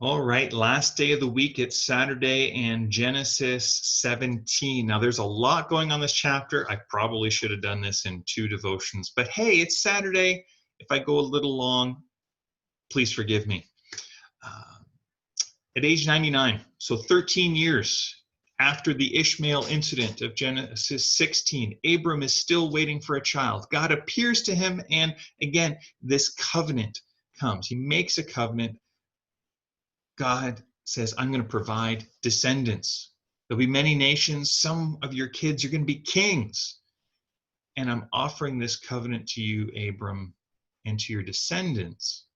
All right, last day of the week. It's Saturday and Genesis 17. Now, there's a lot going on this chapter. I probably should have done this in 2 devotions, but hey, it's Saturday. If I go a little long, please forgive me. Uh, at age 99, so 13 years after the Ishmael incident of Genesis 16, Abram is still waiting for a child. God appears to him, and again, this covenant comes. He makes a covenant. God says, I'm going to provide descendants. There'll be many nations. Some of your kids are going to be kings. And I'm offering this covenant to you, Abram, and to your descendants.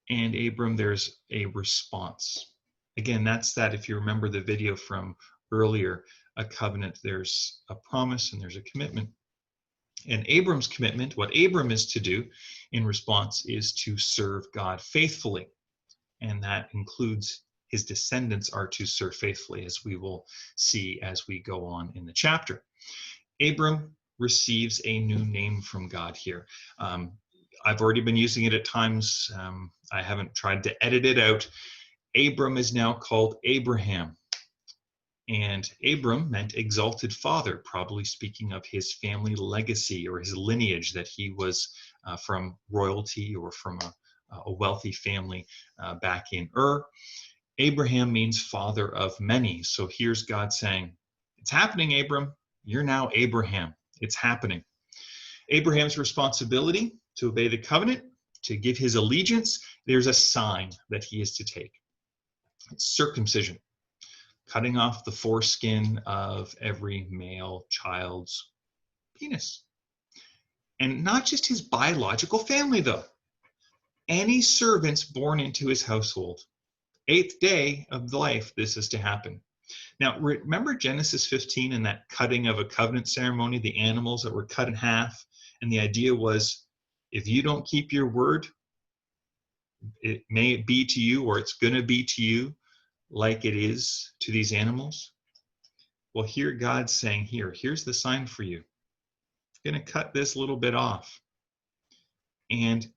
And Abram, there's a response. Again, that's that. If you remember the video from earlier, a covenant, there's a promise and there's a commitment. And Abram's commitment, what Abram is to do in response, is to serve God faithfully. And that includes his descendants are to serve faithfully, as we will see as we go on in the chapter. Abram receives a new name from God here. I've already been using it at times. I haven't tried to edit it out. Abram is now called Abraham. And Abram meant exalted father, probably speaking of his family legacy or his lineage, that he was from royalty or from a wealthy family back in Ur. Abraham means father of many. So here's God saying, it's happening, Abram. You're now Abraham. It's happening. Abraham's responsibility to obey the covenant, to give his allegiance, there's a sign that he is to take. It's circumcision, cutting off the foreskin of every male child's penis. And not just his biological family, though. Any servants born into his household. 8th day of life, this is to happen. Now, remember Genesis 15 and that cutting of a covenant ceremony, the animals that were cut in half? And the idea was, if you don't keep your word, it may be to you, or it's going to be to you like it is to these animals. Well, here God's saying, here's the sign for you. I'm going to cut this little bit off. And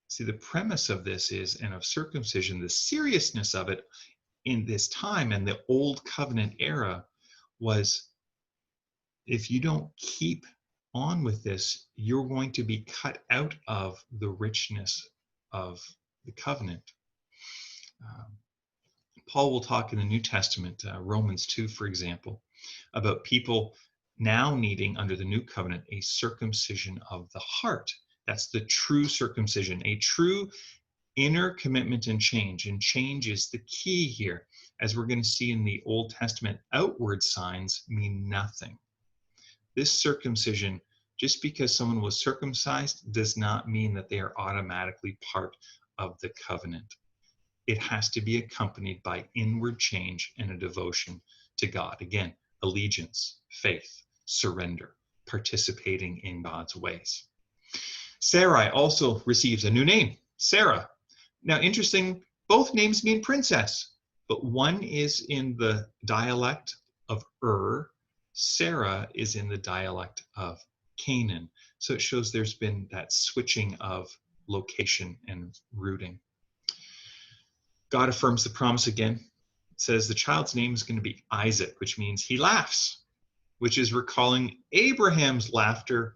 see, the premise of this is, and of circumcision, the seriousness of it in this time and the old covenant era was, if you don't keep on with this, you're going to be cut out of the richness of the covenant. Paul will talk in the New Testament, Romans 2, for example, about people now needing, under the new covenant, a circumcision of the heart. That's the true circumcision, a true inner commitment and change. And change is the key here. As we're going to see in the Old Testament, outward signs mean nothing. This circumcision, just because someone was circumcised, does not mean that they are automatically part of the covenant. It has to be accompanied by inward change and a devotion to God. Again, allegiance, faith, surrender, participating in God's ways. Sarai also receives a new name, Sarah. Now, interesting, both names mean princess, but one is in the dialect of Ur. Sarah is in the dialect of Canaan. So it shows there's been that switching of location and rooting. God affirms the promise again. It says the child's name is going to be Isaac, which means he laughs, which is recalling Abraham's laughter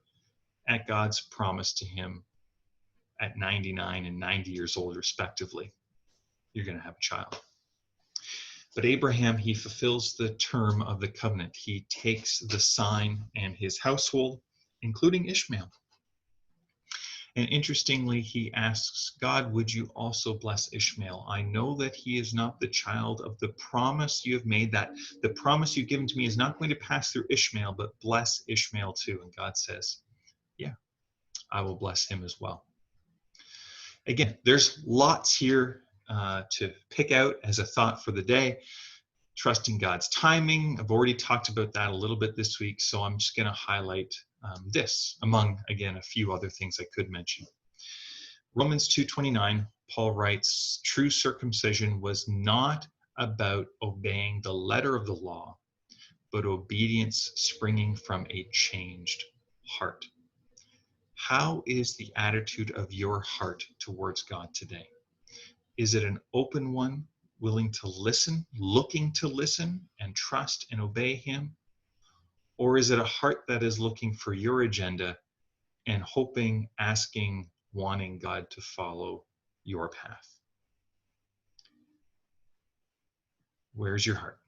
at God's promise to him at 99 and 90 years old, respectively. You're going to have a child. But Abraham, he fulfills the term of the covenant. He takes the sign and his household, including Ishmael. And interestingly, he asks God, would you also bless Ishmael? I know that he is not the child of the promise you have made, that the promise you've given to me is not going to pass through Ishmael, but bless Ishmael too. And God says, yeah, I will bless him as well. Again, there's lots here to pick out as a thought for the day. Trusting God's timing. I've already talked about that a little bit this week, so I'm just going to highlight this among, again, a few other things I could mention. Romans 2:29, Paul writes, true circumcision was not about obeying the letter of the law, but obedience springing from a changed heart. How is the attitude of your heart towards God today? Is it an open one, willing to listen, looking to listen and trust and obey him? Or is it a heart that is looking for your agenda and hoping, asking, wanting God to follow your path? Where's your heart?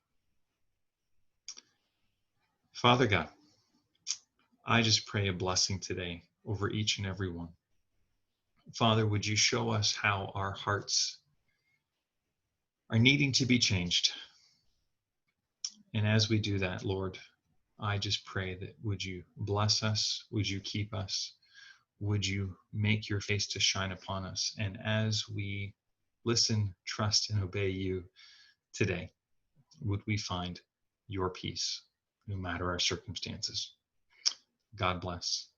Father God, I just pray a blessing today over each and every one. Father, would you show us how our hearts are needing to be changed? And as we do that, Lord, I just pray that would you bless us? Would you keep us? Would you make your face to shine upon us? And as we listen, trust, and obey you today, would we find your peace no matter our circumstances? God bless.